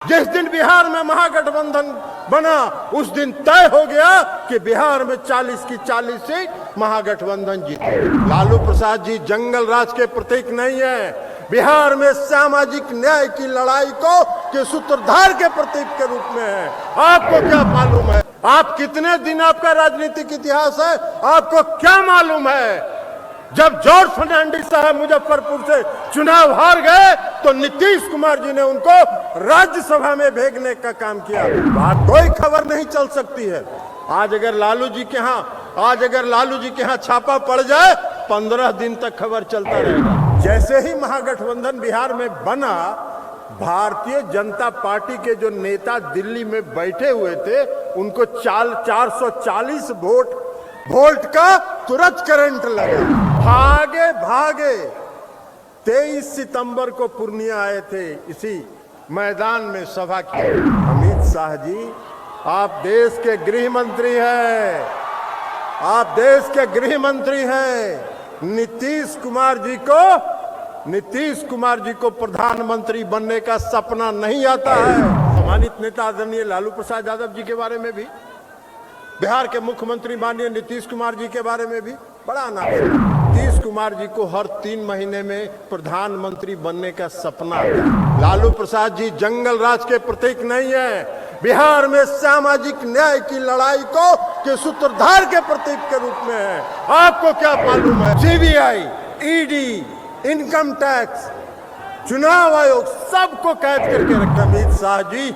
जिस दिन बिहार में महागठबंधन बना उस दिन तय हो गया कि बिहार में 40 की 40 सीट महागठबंधन जीते। लालू प्रसाद जी जंगल राज के प्रतीक नहीं है, बिहार में सामाजिक न्याय की लड़ाई के सूत्रधार के प्रतीक के रूप में है। आपको क्या मालूम है? आप कितने दिन आपका राजनीतिक इतिहास है, आपको क्या मालूम है? जब जॉर्ज फर्नांडिस साहब मुजफ्फरपुर से चुनाव हार गए तो नीतीश कुमार जी ने उनको राज्यसभा में भेजने का काम किया। बात कोई खबर नहीं चल सकती है। आज अगर लालू जी के यहाँ छापा पड़ जाए 15 दिन तक खबर चलता रहेगा। जैसे ही महागठबंधन बिहार में बना, भारतीय जनता पार्टी के जो नेता दिल्ली में बैठे हुए थे उनको 440 वोल्ट का तुरंत करंट लगा। भागे 23 सितंबर को पूर्णिया आए थे, इसी मैदान में सभा की। अमित शाह जी, आप देश के गृह मंत्री हैं। नीतीश कुमार जी को प्रधानमंत्री बनने का सपना नहीं आता है। सम्मानित नेता आदरणीय लालू प्रसाद यादव जी के बारे में भी, बिहार के मुख्यमंत्री माननीय नीतीश कुमार जी के बारे में भी बड़ा नाम है। नीतीश कुमार जी को हर 3 महीने में प्रधानमंत्री बनने का सपना है। लालू प्रसाद जी जंगल राज के प्रतीक नहीं है, बिहार में सामाजिक न्याय की लड़ाई के सूत्रधार के प्रतीक के रूप में है। आपको क्या मालूम है? सीबीआई, ईडी, इनकम टैक्स, चुनाव आयोग सबको कैद करके रखा। अमित शाह जी,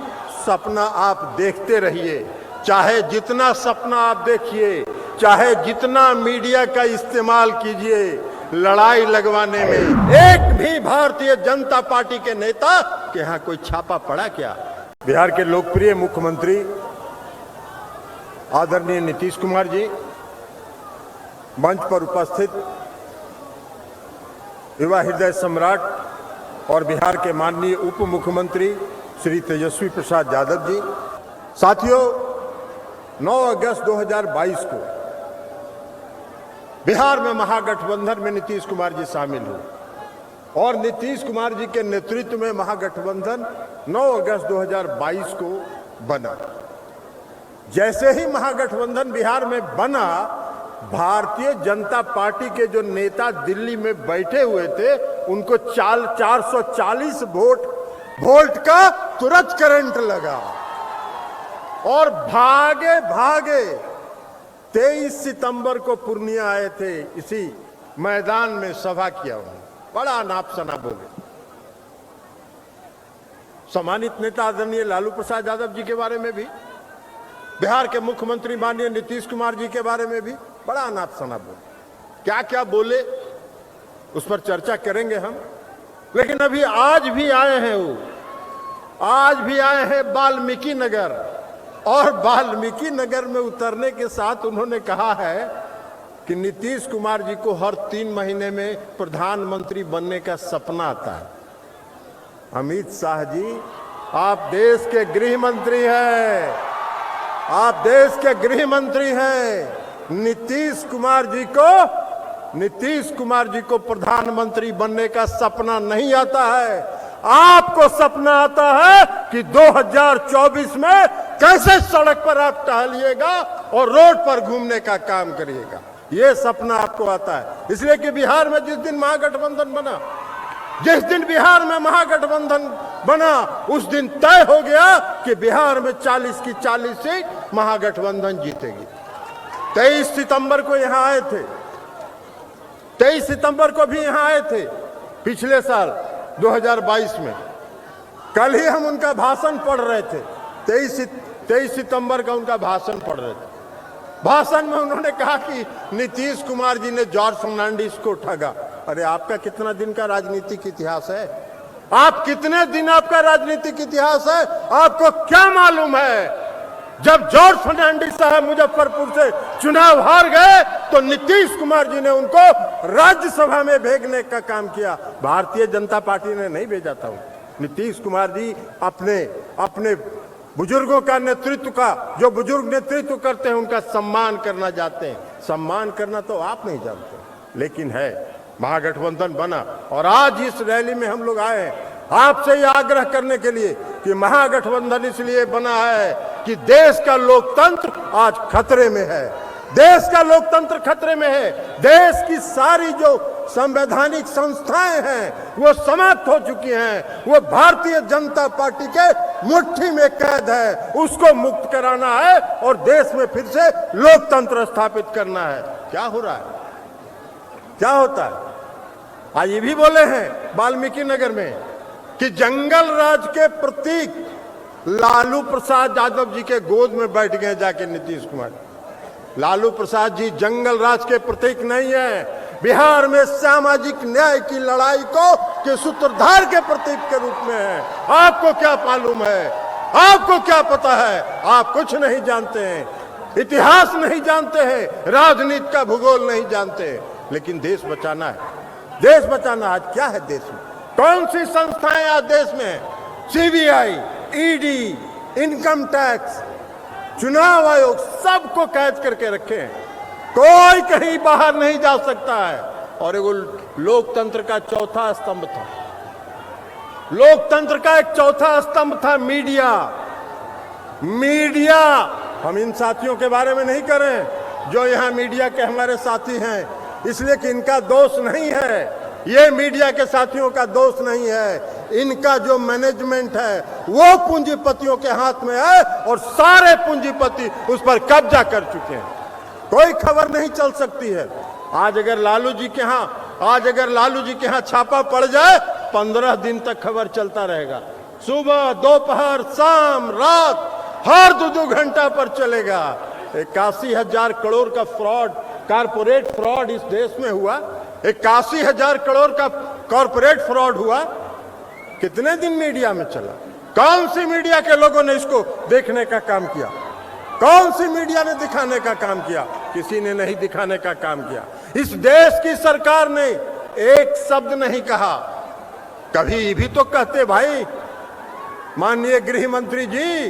सपना आप देखते रहिए, चाहे जितना सपना आप देखिए, चाहे जितना मीडिया का इस्तेमाल कीजिए, लड़ाई लगवाने में एक भी भारतीय जनता पार्टी के नेता के यहाँ कोई छापा पड़ा क्या? बिहार के लोकप्रिय मुख्यमंत्री आदरणीय नीतीश कुमार जी, मंच पर उपस्थित युवा हृदय सम्राट और बिहार के माननीय उप मुख्यमंत्री श्री तेजस्वी प्रसाद यादव जी, साथियों, 9 अगस्त 2022 को बिहार में महागठबंधन में नीतीश कुमार जी शामिल हुए और नीतीश कुमार जी के नेतृत्व में महागठबंधन 9 अगस्त 2022 को बना। जैसे ही महागठबंधन बिहार में बना, भारतीय जनता पार्टी के जो नेता दिल्ली में बैठे हुए थे उनको 440 वोल्ट का तुरंत करंट लगा और भागे 23 सितंबर को पूर्णिया आए थे, इसी मैदान में सभा किया। उन्होंने बड़ा नाप सना बोले। सम्मानित नेता आदरणीय लालू प्रसाद यादव जी के बारे में भी, बिहार के मुख्यमंत्री माननीय नीतीश कुमार जी के बारे में भी बड़ा नाप सना बोले। क्या क्या बोले उस पर चर्चा करेंगे हम, लेकिन अभी आज भी आए हैं वाल्मीकि नगर, और वाल्मीकि नगर में उतरने के साथ उन्होंने कहा है कि नीतीश कुमार जी को हर 3 महीने में प्रधानमंत्री बनने का सपना आता है। अमित शाह जी, आप देश के गृह मंत्री हैं। नीतीश कुमार जी को प्रधानमंत्री बनने का सपना नहीं आता है। आपको सपना आता है कि 2024 में कैसे सड़क पर आप टहलिएगा और रोड पर घूमने का काम करिएगा। यह सपना आपको आता है, इसलिए कि बिहार में जिस दिन बिहार में महागठबंधन बना उस दिन तय हो गया कि बिहार में 40 की 40 सीट महागठबंधन जीतेगी। 23 सितंबर को यहाँ आए थे, 23 सितंबर को भी यहाँ आए थे पिछले साल 2022 में। कल ही हम उनका भाषण पढ़ रहे थे, 23 सितंबर का उनका भाषण पढ़ रहे थे। भाषण में उन्होंने कहा कि नीतीश कुमार जी ने जॉर्ज फर्नांडिस को ठगा। अरे आपका कितना दिन का राजनीतिक इतिहास है? कितने दिन आपका राजनीतिक इतिहास है? आपको क्या मालूम है? जब जॉर्ज फर्नांडिस साहब मुजफ्फरपुर से चुनाव हार गए तो नीतीश कुमार जी ने उनको राज्यसभा में भेजने का काम किया। भारतीय जनता पार्टी ने नहीं भेजा था। नीतीश कुमार जी अपने बुजुर्गों का जो बुजुर्ग नेतृत्व करते हैं उनका सम्मान करना चाहते हैं। सम्मान करना तो आप नहीं जानते, लेकिन है। महागठबंधन बना और आज इस रैली में हम लोग आए हैं। आपसे यह आग्रह करने के लिए कि महागठबंधन इसलिए बना है कि देश का लोकतंत्र आज खतरे में है। देश का लोकतंत्र खतरे में है। देश की सारी जो संवैधानिक संस्थाएं हैं वो समाप्त हो चुकी हैं। वो भारतीय जनता पार्टी के मुट्ठी में कैद है। उसको मुक्त कराना है और देश में फिर से लोकतंत्र स्थापित करना है। क्या हो रहा है? क्या होता है? आज ये भी बोले हैं वाल्मीकि नगर में कि जंगल राज के प्रतीक लालू प्रसाद यादव जी के गोद में बैठ गए जाके नीतीश कुमार। लालू प्रसाद जी जंगल राज के प्रतीक नहीं है। बिहार में सामाजिक न्याय की लड़ाई को के सूत्रधार के प्रतीक के रूप में है। आपको क्या मालूम है? आपको क्या पता है? आप कुछ नहीं जानते हैं, इतिहास नहीं जानते हैं, राजनीति का भूगोल नहीं जानते। लेकिन देश बचाना है। देश बचाना आज क्या है देश में? कौन सी संस्थाएं आज देश में? सीबीआई, ईडी, इनकम टैक्स, चुनाव आयोग, सबको कैद करके रखे हैं। कोई कहीं बाहर नहीं जा सकता है। और एगो लोकतंत्र का चौथा स्तंभ था। लोकतंत्र का एक चौथा स्तंभ था मीडिया। मीडिया, हम इन साथियों के बारे में नहीं करें जो यहां मीडिया के हमारे साथी हैं, इसलिए कि इनका दोष नहीं है। ये मीडिया के साथियों का दोष नहीं है। इनका जो मैनेजमेंट है वो पूंजीपतियों के हाथ में है और सारे पूंजीपति उस पर कब्जा कर चुके हैं। कोई खबर नहीं चल सकती है। आज अगर लालू जी के यहाँ छापा पड़ जाए 15 दिन तक खबर चलता रहेगा। सुबह, दोपहर, शाम, रात, हर 2-2 घंटा पर चलेगा। 81,000 करोड़ का फ्रॉड, कारपोरेट फ्रॉड इस देश में हुआ। 81,000 करोड़ का कॉर्पोरेट फ्रॉड हुआ। कितने दिन मीडिया में चला? कौन सी मीडिया के लोगों ने इसको देखने का काम किया? कौन सी मीडिया ने दिखाने का काम किया? किसी ने नहीं दिखाने का काम किया। इस देश की सरकार ने एक शब्द नहीं कहा। कभी भी तो कहते भाई माननीय गृह मंत्री जी,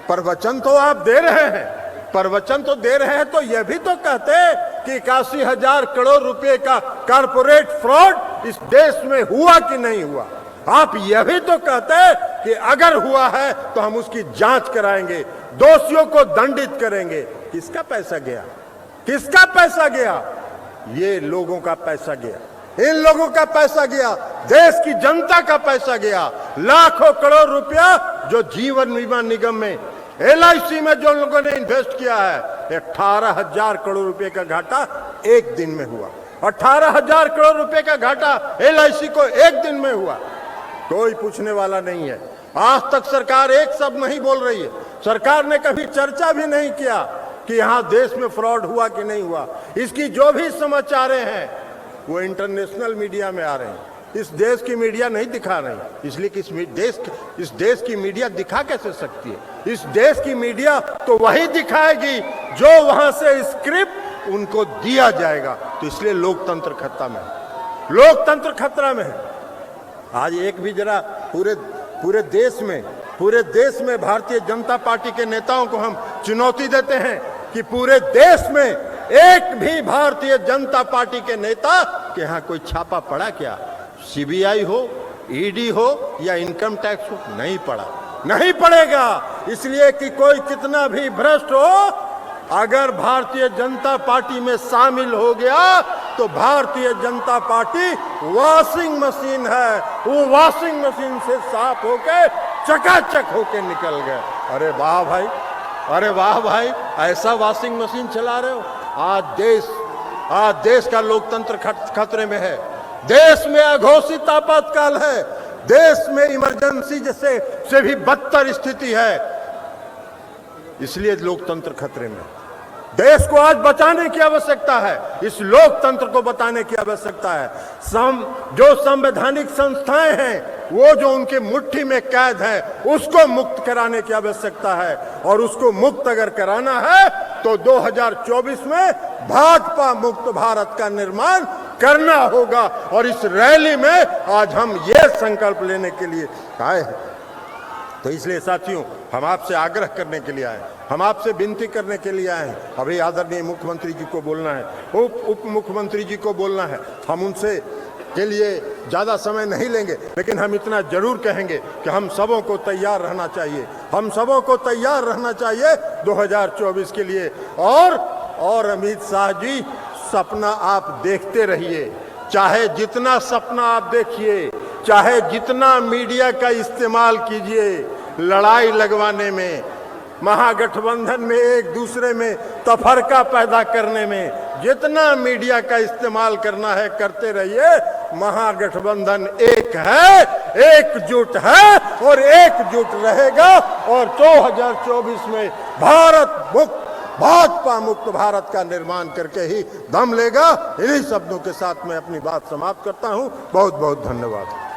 प्रवचन तो आप दे रहे हैं, प्रवचन तो दे रहे हैं, तो यह भी तो कहते कि 81,000 करोड़ रुपए का कॉर्पोरेट फ्रॉड इस देश में हुआ कि नहीं हुआ। आप यह भी तो कहते कि अगर हुआ है तो हम उसकी जांच कराएंगे, दोषियों को दंडित करेंगे। किसका पैसा गया? किसका पैसा गया? ये लोगों का पैसा गया। इन लोगों का पैसा गया। देश की जनता का पैसा गया। लाखों करोड़ रुपया जो जीवन बीमा निगम में, LIC में जो लोगों ने इन्वेस्ट किया है, 18,000 करोड़ रुपए का घाटा एक दिन में हुआ। 18,000 करोड़ रुपए का घाटा LIC को एक दिन में हुआ। कोई पूछने वाला नहीं है। आज तक सरकार एक शब्द नहीं बोल रही है। सरकार ने कभी चर्चा भी नहीं किया कि यहां देश में फ्रॉड हुआ कि नहीं हुआ। इसकी जो भी समाचारें हैं वो इंटरनेशनल मीडिया में आ रहे हैं। इस देश की मीडिया नहीं दिखा रही, इसलिए कि इस देश की मीडिया दिखा कैसे सकती है? इस देश की मीडिया तो वही दिखाएगी जो वहां से स्क्रिप्ट उनको दिया जाएगा। तो इसलिए लोकतंत्र खतरा में है। लोकतंत्र खतरा में है। आज एक भी जरा पूरे देश में भारतीय जनता पार्टी के नेताओं को हम चुनौती देते हैं कि पूरे देश में एक भी भारतीय जनता पार्टी के नेता के यहाँ कोई छापा पड़ा क्या? CBI हो, ED हो या इनकम टैक्स हो, नहीं पड़ा, नहीं पड़ेगा। इसलिए कि कोई कितना भी भ्रष्ट हो, अगर भारतीय जनता पार्टी में शामिल हो गया तो Bharatiya Janata party washing machine है। वो वॉशिंग मशीन से साफ होके चकाचक होके निकल गए। अरे वाह भाई, अरे वाह भाई, ऐसा वॉशिंग मशीन चला रहे हो। आज देश का लोकतंत्र खतरे में है। देश में अघोषित आपातकाल है। देश में इमरजेंसी जैसे से भी बदतर स्थिति है। इसलिए लोकतंत्र खतरे में। देश को आज बचाने की आवश्यकता है। इस लोकतंत्र को बचाने की आवश्यकता है। जो संवैधानिक संस्थाएं हैं वो जो उनके मुट्ठी में कैद है उसको मुक्त कराने की आवश्यकता है। और उसको मुक्त अगर कराना है तो 2024 में भाजपा मुक्त भारत का निर्माण करना होगा। और इस रैली में आज हम ये संकल्प लेने के लिए आए हैं। तो इसलिए साथियों, हम आपसे आग्रह करने के लिए आए, हम आपसे विनती करने के लिए आए हैं। अभी आदरणीय मुख्यमंत्री जी को बोलना है, उप मुख्यमंत्री जी को बोलना है। हम उनसे के लिए ज़्यादा समय नहीं लेंगे, लेकिन हम इतना जरूर कहेंगे कि हम सबों को तैयार रहना चाहिए, हम सबों को तैयार रहना चाहिए 2024 के लिए। और अमित शाह जी, सपना आप देखते रहिए, चाहे जितना सपना आप देखिए, चाहे जितना मीडिया का इस्तेमाल कीजिए लड़ाई लगवाने में, महागठबंधन में एक दूसरे में तफरका पैदा करने में, जितना मीडिया का इस्तेमाल करना है करते रहिए। महागठबंधन एक है, एकजुट है और एकजुट रहेगा और 2024 में भारत मुक्त, भाजपा मुक्त भारत का निर्माण करके ही दम लेगा। इन्हीं शब्दों के साथ मैं अपनी बात समाप्त करता हूं। बहुत बहुत धन्यवाद।